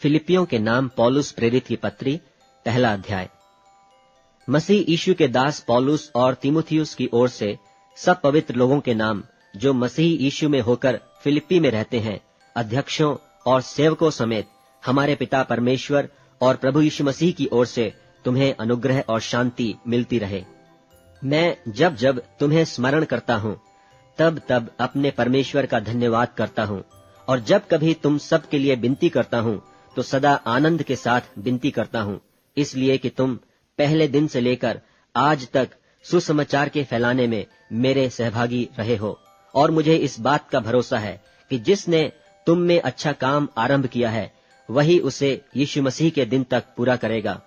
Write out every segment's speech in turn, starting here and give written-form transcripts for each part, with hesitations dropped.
फिलिपियों के नाम पौलुस प्रेरित की पत्री, पहला अध्याय। मसीह यीशु के दास पौलुस और तीमुथियुस की ओर से सब पवित्र लोगों के नाम जो मसीह यीशु में होकर फिलिप्पी में रहते हैं, अध्यक्षों और सेवकों समेत हमारे पिता परमेश्वर और प्रभु यीशु मसीह की ओर से तुम्हें अनुग्रह और शांति मिलती रहे। मैं जब जब तुम्हें स्मरण करता हूँ तब तब अपने परमेश्वर का धन्यवाद करता हूँ, और जब कभी तुम सब के लिए विनती करता हूँ तो सदा आनंद के साथ विनती करता हूँ, इसलिए कि तुम पहले दिन से लेकर आज तक सुसमाचार के फैलाने में मेरे सहभागी रहे हो। और मुझे इस बात का भरोसा है कि जिसने तुम में अच्छा काम आरंभ किया है वही उसे यीशु मसीह के दिन तक पूरा करेगा।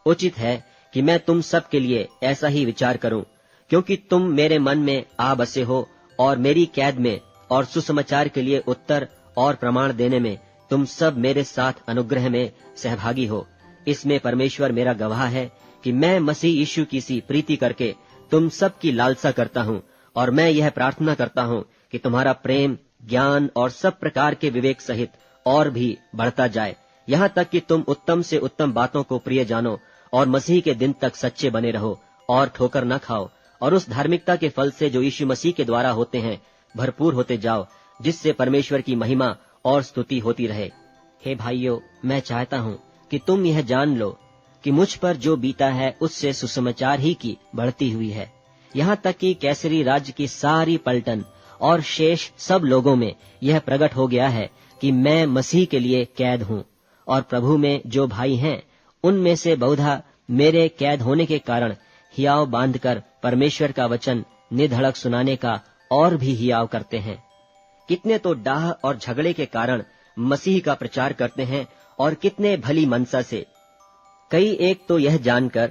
उचित है कि मैं तुम सब के लिए ऐसा ही विचार करूं, क्योंकि तुम मेरे मन में आ बसे हो और मेरी कैद में और सुसमाचार के लिए उत्तर और प्रमाण देने में तुम सब मेरे साथ अनुग्रह में सहभागी हो। इसमें परमेश्वर मेरा गवाह है कि मैं मसीह यीशु की सी प्रीति करके तुम सब की लालसा करता हूँ, और मैं यह प्रार्थना करता हूँ कि तुम्हारा प्रेम, ज्ञान और सब प्रकार के विवेक सहित और भी बढ़ता जाए, यहाँ तक कि तुम उत्तम से उत्तम बातों को प्रिय जानो और मसीह के दिन तक सच्चे बने रहो और ठोकर न खाओ, और उस धार्मिकता के फल से जो यीशु मसीह के द्वारा होते हैं भरपूर होते जाओ, जिससे परमेश्वर की महिमा और स्तुति होती रहे। हे भाइयों, मैं चाहता हूँ कि तुम यह जान लो कि मुझ पर जो बीता है उससे सुसमाचार ही की बढ़ती हुई है, यहाँ तक कि कैसरी राज्य की सारी पलटन और शेष सब लोगों में यह प्रकट हो गया है कि मैं मसीह के लिए कैद हूँ। और प्रभु में जो भाई हैं उनमें से बहुधा मेरे कैद होने के कारण हियाव बांधकर परमेश्वर का वचन निधड़क सुनाने का और भी हियाव करते हैं। कितने तो डाह और झगड़े के कारण मसीह का प्रचार करते हैं, और कितने भली मनसा से। कई एक तो यह जानकर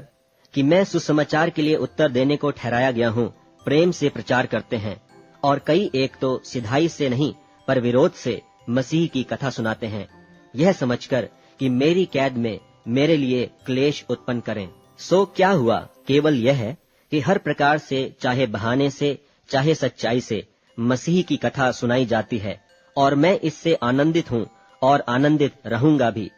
कि मैं सुसमाचार के लिए उत्तर देने को ठहराया गया हूँ प्रेम से प्रचार करते हैं, और कई एक तो सिधाई से नहीं पर विरोध से मसीह की कथा सुनाते हैं, यह समझकर कि मेरी कैद में मेरे लिए क्लेश उत्पन्न करें। सो क्या हुआ? केवल यह है कि हर प्रकार से, चाहे बहाने से चाहे सच्चाई से, मसीह की कथा सुनाई जाती है, और मैं इससे आनंदित हूँ और आनंदित रहूंगा भी,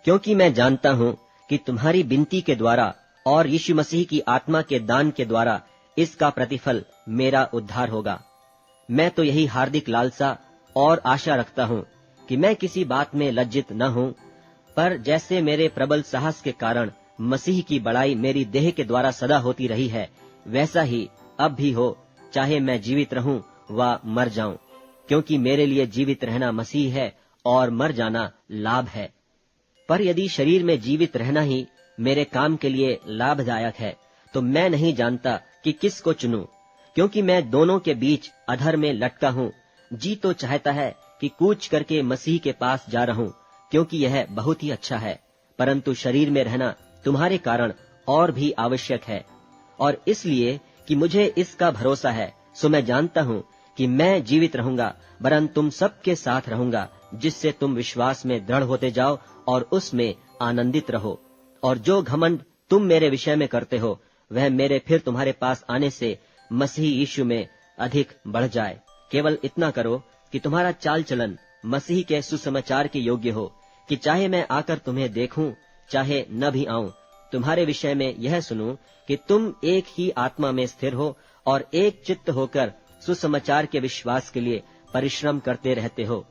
क्योंकि मैं जानता हूँ कि तुम्हारी विनती के द्वारा और यीशु मसीह की आत्मा के दान के द्वारा इसका प्रतिफल मेरा उद्धार होगा। मैं तो यही हार्दिक लालसा और आशा रखता हूँ कि मैं किसी बात में लज्जित न हूँ, पर जैसे मेरे प्रबल साहस के कारण मसीह की बड़ाई मेरी देह के द्वारा सदा होती रही है, वैसा ही अब भी हो, चाहे मैं जीवित रहूं व मर जाऊं, क्योंकि मेरे लिए जीवित रहना मसीह है और मर जाना लाभ है। पर यदि शरीर में जीवित रहना ही मेरे काम के लिए लाभदायक है, तो मैं नहीं जानता कि किस को चुनूं, क्योंकि मैं दोनों के बीच अधर में लटका हूँ। जी तो चाहता है कि कूच करके मसीह के पास जा रहूं, क्योंकि यह बहुत ही अच्छा है, परंतु शरीर में रहना तुम्हारे कारण और भी आवश्यक है। और इसलिए कि मुझे इसका भरोसा है, सो मैं जानता हूँ कि मैं जीवित रहूंगा, वरन तुम सबके साथ रहूंगा, जिससे तुम विश्वास में दृढ़ होते जाओ और उसमें आनंदित रहो। और जो घमंड तुम मेरे विषय में करते हो, वह मेरे फिर तुम्हारे पास आने से मसीह यीशु में अधिक बढ़ जाए। केवल इतना करो कि तुम्हारा चाल चलन मसीह के सुसमाचार के योग्य हो, कि चाहे मैं आकर तुम्हें देखूं चाहे न भी आऊं, तुम्हारे विषय में यह सुनूं कि तुम एक ही आत्मा में स्थिर हो और एक चित्त होकर सुसमाचार के विश्वास के लिए परिश्रम करते रहते हो,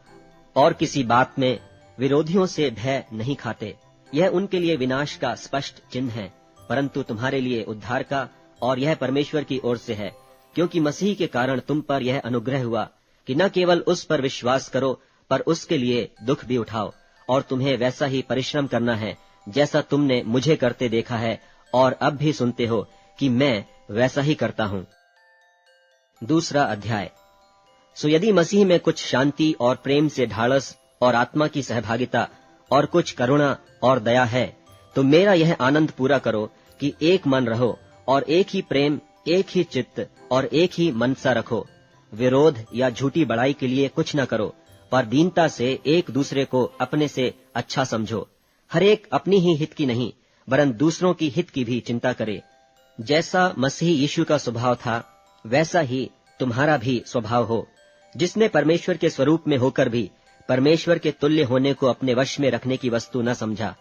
और किसी बात में विरोधियों से भय नहीं खाते। यह उनके लिए विनाश का स्पष्ट चिन्ह है, परंतु तुम्हारे लिए उद्धार का, और यह परमेश्वर की ओर से है, क्योंकि मसीह के कारण तुम पर यह अनुग्रह हुआ कि न केवल उस पर विश्वास करो, पर उसके लिए दुख भी उठाओ। और तुम्हें वैसा ही परिश्रम करना है जैसा तुमने मुझे करते देखा है, और अब भी सुनते हो कि मैं वैसा ही करता हूँ। दूसरा अध्याय। सो यदि मसीह में कुछ शांति और प्रेम से ढाढ़स और आत्मा की सहभागिता और कुछ करुणा और दया है, तो मेरा यह आनंद पूरा करो कि एक मन रहो और एक ही प्रेम, एक ही चित्त और एक ही मनसा रखो। विरोध या झूठी बड़ाई के लिए कुछ न करो, पर दीनता से एक दूसरे को अपने से अच्छा समझो। हर एक अपनी ही हित की नहीं, वरन दूसरों की हित की भी चिंता करे। जैसा मसीह यीशु का स्वभाव था, वैसा ही तुम्हारा भी स्वभाव हो, जिसने परमेश्वर के स्वरूप में होकर भी परमेश्वर के तुल्य होने को अपने वश में रखने की वस्तु न समझा,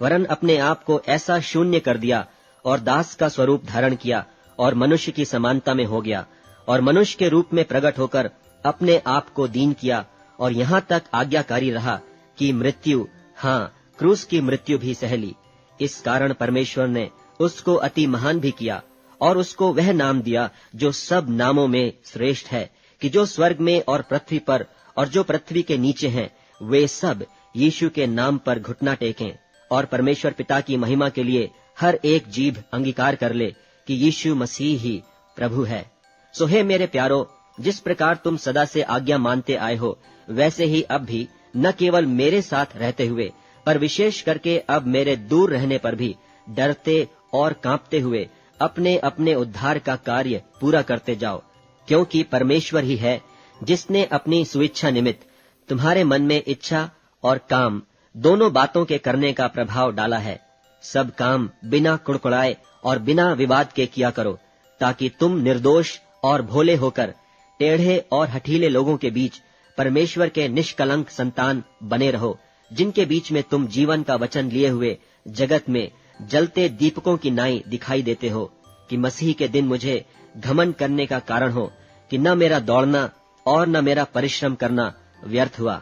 वरन अपने आप को ऐसा शून्य कर दिया और दास का स्वरूप धारण किया और मनुष्य की समानता में हो गया और मनुष्य के रूप में प्रकट होकर अपने आप को दीन किया और यहाँ तक आज्ञाकारी रहा कि मृत्यु, हाँ, क्रूस की मृत्यु भी सह ली। इस कारण परमेश्वर ने उसको अति महान भी किया और उसको वह नाम दिया जो सब नामों में श्रेष्ठ है, कि जो स्वर्ग में और पृथ्वी पर और जो पृथ्वी के नीचे हैं, वे सब यीशु के नाम पर घुटना टेकें और परमेश्वर पिता की महिमा के लिए हर एक जीभ अंगीकार कर ले कि यीशु मसीह ही प्रभु है। सो हे मेरे प्यारो, जिस प्रकार तुम सदा से आज्ञा मानते आए हो, वैसे ही अब भी न केवल मेरे साथ रहते हुए, पर विशेष करके अब मेरे दूर रहने पर भी डरते और कांपते हुए अपने अपने उद्धार का कार्य पूरा करते जाओ, क्योंकि परमेश्वर ही है जिसने अपनी स्वेच्छा निमित्त तुम्हारे मन में इच्छा और काम दोनों बातों के करने का प्रभाव डाला है। सब काम बिना कुड़कुड़ाए और बिना विवाद के किया करो, ताकि तुम निर्दोष और भोले होकर टेढ़े और हठीले लोगों के बीच परमेश्वर के निष्कलंक संतान बने रहो, जिनके बीच में तुम जीवन का वचन लिए हुए जगत में जलते दीपकों की नाई दिखाई देते हो, कि मसीह के दिन मुझे घमंड करने का कारण हो कि न मेरा दौड़ना और न मेरा परिश्रम करना व्यर्थ हुआ।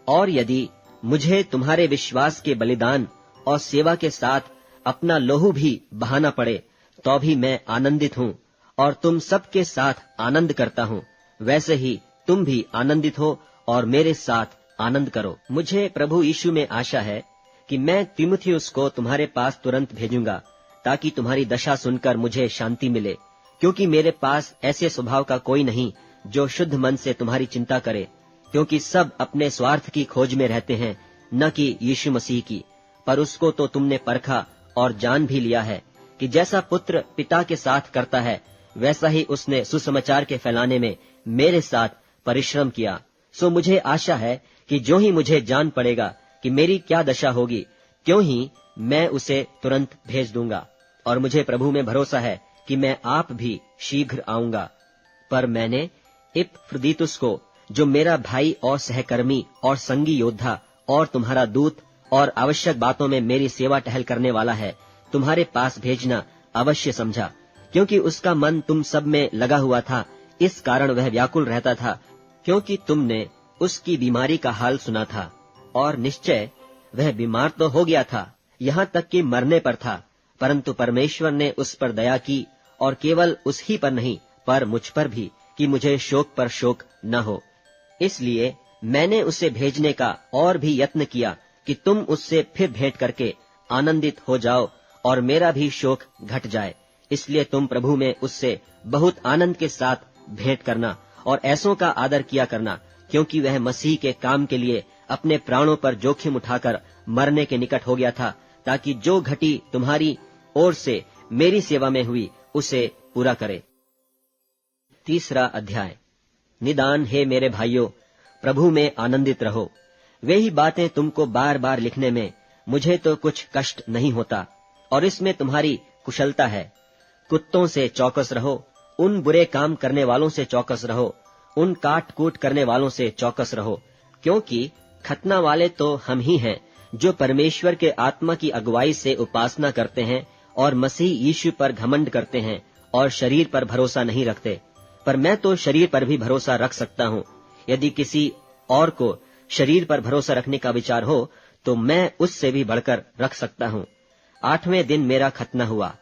और यदि मुझे तुम्हारे विश्वास के बलिदान और सेवा के साथ अपना लोहू भी बहाना पड़े, तो भी मैं आनंदित हूँ और तुम सबके साथ आनंद करता हूँ। वैसे ही तुम भी आनंदित हो और मेरे साथ आनंद करो। मुझे प्रभु यीशु में आशा है कि मैं तीमुथियुस को तुम्हारे पास तुरंत भेजूंगा, ताकि तुम्हारी दशा सुनकर मुझे शांति मिले, क्योंकि मेरे पास ऐसे स्वभाव का कोई नहीं जो शुद्ध मन से तुम्हारी चिंता करे, क्योंकि सब अपने स्वार्थ की खोज में रहते हैं, न कि यीशु मसीह की। पर उसको तो तुमने परखा और जान भी लिया है कि जैसा पुत्र पिता के साथ करता है, वैसा ही उसने सुसमाचार के फैलाने में मेरे साथ परिश्रम किया। सो मुझे आशा है कि जो ही मुझे जान पड़ेगा कि मेरी क्या दशा होगी, त्यों ही मैं उसे तुरंत भेज दूंगा। और मुझे प्रभु में भरोसा है कि मैं आप भी शीघ्र आऊंगा। पर मैंने इपफ्रुदीतुस को, जो मेरा भाई और सहकर्मी और संगी योद्धा और तुम्हारा दूत और आवश्यक बातों में मेरी सेवा टहल करने वाला है, तुम्हारे पास भेजना अवश्य समझा, क्योंकि उसका मन तुम सब में लगा हुआ था। इस कारण वह व्याकुल रहता था, क्योंकि तुमने उसकी बीमारी का हाल सुना था, और निश्चय वह बीमार तो हो गया था, यहाँ तक कि मरने पर था, परंतु परमेश्वर ने उस पर दया की, और केवल उस ही पर नहीं पर मुझ पर भी, कि मुझे शोक पर शोक न हो। इसलिए मैंने उसे भेजने का और भी यत्न किया कि तुम उससे फिर भेंट करके आनंदित हो जाओ और मेरा भी शोक घट जाए। इसलिए तुम प्रभु में उससे बहुत आनंद के साथ भेंट करना और ऐसों का आदर किया करना, क्योंकि वह मसीह के काम के लिए अपने प्राणों पर जोखिम उठाकर मरने के निकट हो गया था, ताकि जो घटी तुम्हारी ओर से मेरी सेवा में हुई उसे पूरा करे। 3 अध्याय। निदान हे मेरे भाइयों, प्रभु में आनंदित रहो। वे ही बातें तुमको बार बार लिखने में मुझे तो कुछ कष्ट नहीं होता, और इसमें तुम्हारी कुशलता है। कुत्तों से चौकस रहो, उन बुरे काम करने वालों से चौकस रहो, उन काट कूट करने वालों से चौकस रहो, क्योंकि खतना वाले तो हम ही हैं, जो परमेश्वर के आत्मा की अगुवाई से उपासना करते हैं और मसीह यीशु पर घमंड करते हैं और शरीर पर भरोसा नहीं रखते। पर मैं तो शरीर पर भी भरोसा रख सकता हूँ। यदि किसी और को शरीर पर भरोसा रखने का विचार हो, तो मैं उससे भी बढ़कर रख सकता हूँ। 8वें दिन मेरा खतना हुआ।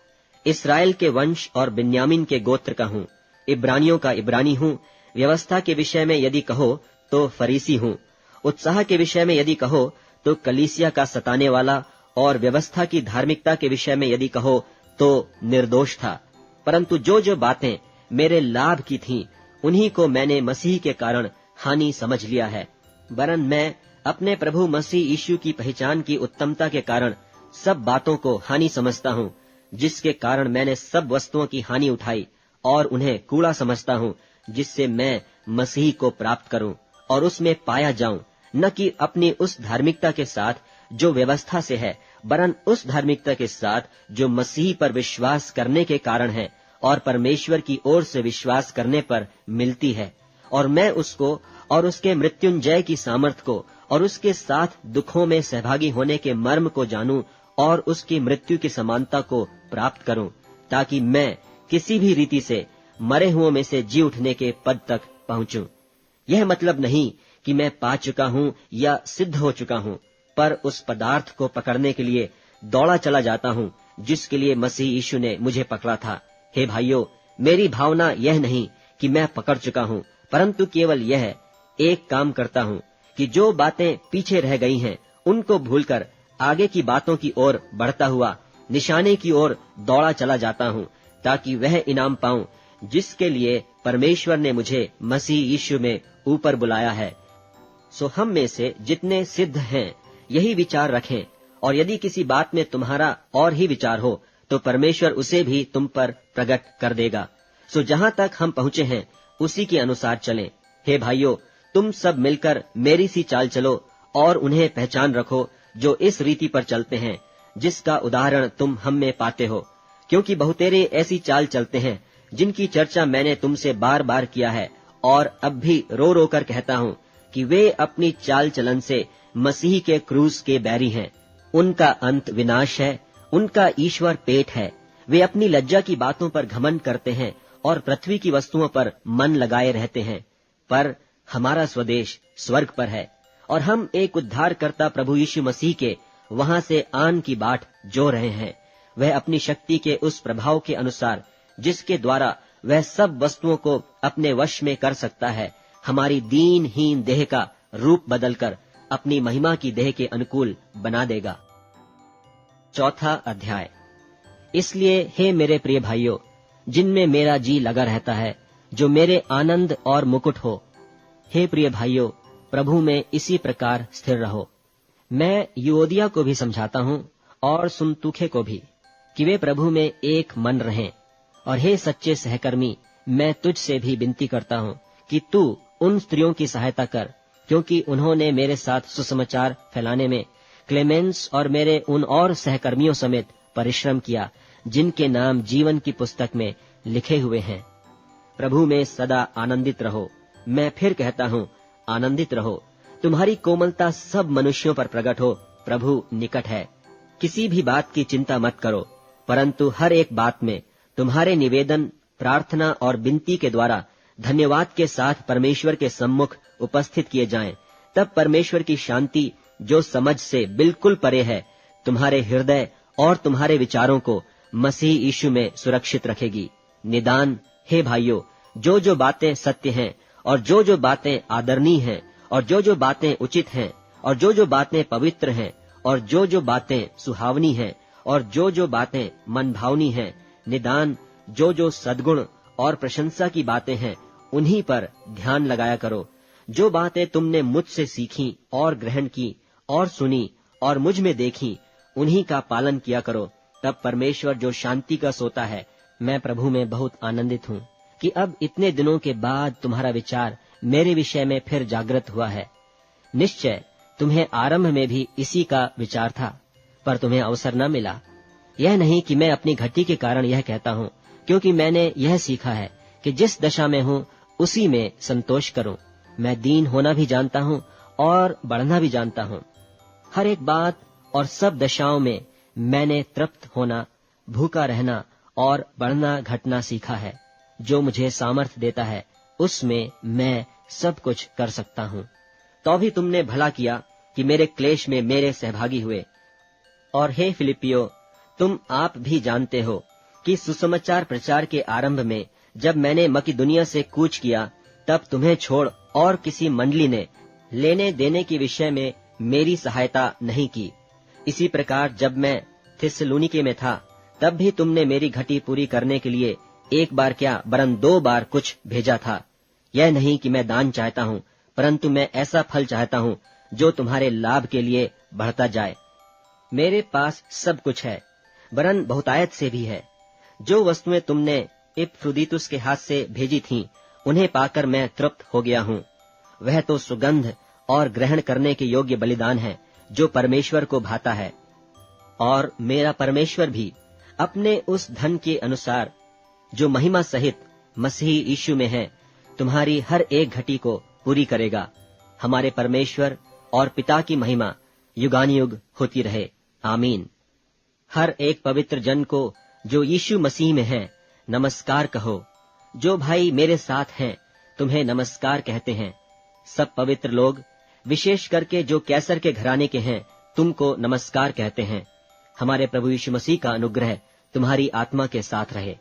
इस्राएल के वंश और बिन्यामीन के गोत्र का हूँ, इब्रानियों का इब्रानी हूँ। व्यवस्था के विषय में यदि कहो तो फरीसी हूँ, उत्साह के विषय में यदि कहो तो कलीसिया का सताने वाला, और व्यवस्था की धार्मिकता के विषय में यदि कहो तो निर्दोष था। परंतु जो जो बातें मेरे लाभ की थीं, उन्हीं को मैंने मसीह के कारण हानि समझ लिया है। वरन मैं अपने प्रभु मसीह यीशु की पहचान की उत्तमता के कारण सब बातों को हानि समझता हूँ, जिसके कारण मैंने सब वस्तुओं की हानि उठाई और उन्हें कूड़ा समझता हूँ, जिससे मैं मसीह को प्राप्त करूँ और उसमें पाया जाऊँ, न कि अपनी उस धार्मिकता के साथ जो व्यवस्था से है, वरन उस धार्मिकता के साथ जो मसीह पर विश्वास करने के कारण है और परमेश्वर की ओर से विश्वास करने पर मिलती है। और मैं उसको और उसके मृत्युंजय की सामर्थ को और उसके साथ दुखों में सहभागी होने के मर्म को जानूं और उसकी मृत्यु की समानता को प्राप्त करूं, ताकि मैं किसी भी रीति से मरे हुओं में से जी उठने के पद तक पहुंचूं। यह मतलब नहीं कि मैं पा चुका हूं या सिद्ध हो चुका हूं, पर उस पदार्थ को पकड़ने के लिए दौड़ा चला जाता हूं जिसके लिए मसीह यीशु ने मुझे पकड़ा था। हे भाइयों, मेरी भावना यह नहीं कि मैं पकड़ चुका हूं, परंतु केवल यह एक काम करता हूं कि जो बातें पीछे रह गई हैं उनको भूलकर आगे की बातों की ओर बढ़ता हुआ निशाने की ओर दौड़ा चला जाता हूं, ताकि वह इनाम पाऊं जिसके लिए परमेश्वर ने मुझे मसीह यीशु में ऊपर बुलाया है। सो हम में से जितने सिद्ध हैं यही विचार रखें, और यदि किसी बात में तुम्हारा और ही विचार हो तो परमेश्वर उसे भी तुम पर प्रकट कर देगा। सो जहां तक हम पहुंचे हैं उसी के अनुसार चलें। हे भाइयों, तुम सब मिलकर मेरी सी चाल चलो और उन्हें पहचान रखो जो इस रीति पर चलते हैं जिसका उदाहरण तुम हम में पाते हो, क्योंकि बहुतेरे ऐसी चाल चलते हैं जिनकी चर्चा मैंने तुमसे बार बार किया है और अब भी रो रो कर कहता हूँ कि वे अपनी चाल चलन से मसीह के क्रूस के बैरी हैं। उनका अंत विनाश है, उनका ईश्वर पेट है। वे अपनी लज्जा की बातों पर घमंड करते हैं और पृथ्वी की वस्तुओं पर मन लगाए रहते हैं, पर हमारा स्वदेश स्वर्ग पर है और हम एक उद्धारकर्ता प्रभु यीशु मसीह के वहां से आन की बाट जो रहे हैं। वह अपनी शक्ति के उस प्रभाव के अनुसार जिसके द्वारा वह सब वस्तुओं को अपने वश में कर सकता है, हमारी दीनहीन देह का रूप बदलकर अपनी महिमा की देह के अनुकूल बना देगा। चौथा अध्याय। इसलिए हे मेरे प्रिय भाइयों, जिनमें मेरा जी लगा रहता है, जो मेरे आनंद और मुकुट हो, हे प्रिय भाइयों, प्रभु में इसी प्रकार स्थिर रहो। मैं यूओदिया को भी समझाता हूँ और सुन्तुखे को भी कि वे प्रभु में एक मन रहें। और हे सच्चे सहकर्मी, मैं तुझ से भी विनती करता हूँ कि तू उन स्त्रियों की सहायता कर, क्योंकि उन्होंने मेरे साथ सुसमाचार फैलाने में क्लेमेंस और मेरे उन और सहकर्मियों समेत परिश्रम किया जिनके नाम जीवन की पुस्तक में लिखे हुए हैं। प्रभु में सदा आनंदित रहो। मैं फिर कहता हूँ, आनंदित रहो। तुम्हारी कोमलता सब मनुष्यों पर प्रकट हो, प्रभु निकट है। किसी भी बात की चिंता मत करो, परंतु हर एक बात में तुम्हारे निवेदन, प्रार्थना और विनती के द्वारा धन्यवाद के साथ परमेश्वर के सम्मुख उपस्थित किए जाएं। तब परमेश्वर की शांति, जो समझ से बिल्कुल परे है, तुम्हारे हृदय और तुम्हारे विचारों को मसीह यीशु में सुरक्षित रखेगी। निदान हे भाइयों, जो जो बातें सत्य हैं और जो जो बातें आदरणीय हैं और जो जो बातें उचित हैं और जो जो बातें पवित्र हैं और जो जो बातें सुहावनी हैं और जो जो बातें मनभावनी हैं, निदान जो जो सद्गुण और प्रशंसा की बातें हैं, उन्हीं पर ध्यान लगाया करो। जो बातें तुमने मुझसे सीखी और ग्रहण की और सुनी और मुझ में देखी, उन्हीं का पालन किया करो। तब परमेश्वर जो शांति का सोता है, मैं प्रभु में बहुत आनंदित हूँ कि अब इतने दिनों के बाद तुम्हारा विचार मेरे विषय में फिर जागृत हुआ है। निश्चय तुम्हें आरंभ में भी इसी का विचार था, पर तुम्हें अवसर न मिला। यह नहीं कि मैं अपनी घटी के कारण यह कहता हूँ, क्योंकि मैंने यह सीखा है कि जिस दशा में हूँ उसी में संतोष करूँ। मैं दीन होना भी जानता हूँ और बढ़ना भी जानता हूँ। हर एक बात और सब दशाओं में मैंने तृप्त होना, भूखा रहना और बढ़ना घटना सीखा है। जो मुझे सामर्थ देता है, उसमें मैं सब कुछ कर सकता हूँ। तो भी तुमने भला किया कि मेरे क्लेश में मेरे सहभागी हुए। और हे फिलिपियो, तुम आप भी जानते हो कि सुसमाचार प्रचार के आरंभ में जब मैंने मकिदुनिया से कूच किया, तब तुम्हें छोड़ और किसी मंडली ने लेने देने के विषय में मेरी सहायता नहीं की। इसी प्रकार जब मैं थिस्सलुनीके में था, तब भी तुमने मेरी घटी पूरी करने के लिए एक बार क्या वरन 2 बार कुछ भेजा था। यह नहीं कि मैं दान चाहता हूँ, परंतु मैं ऐसा फल चाहता हूँ जो तुम्हारे लाभ के लिए बढ़ता जाए। मेरे पास सब कुछ है, वरन बहुतायत से भी है। जो वस्तुएं तुमने इपफ्रुदीतुस के हाथ से भेजी थीं, उन्हें पाकर मैं तृप्त हो गया हूँ। वह तो सुगंध और ग्रहण करने के योग्य बलिदान है जो परमेश्वर को भाता है। और मेरा परमेश्वर भी अपने उस धन के अनुसार जो महिमा सहित मसीह यीशु में है, तुम्हारी हर एक घटी को पूरी करेगा। हमारे परमेश्वर और पिता की महिमा युगानुयुग होती रहे। आमीन। हर एक पवित्र जन को जो यीशु मसीह में है नमस्कार कहो। जो भाई मेरे साथ हैं तुम्हें नमस्कार कहते हैं। सब पवित्र लोग, विशेष करके जो कैसर के घराने के हैं, तुमको नमस्कार कहते हैं। हमारे प्रभु यीशु मसीह का अनुग्रह तुम्हारी आत्मा के साथ रहे।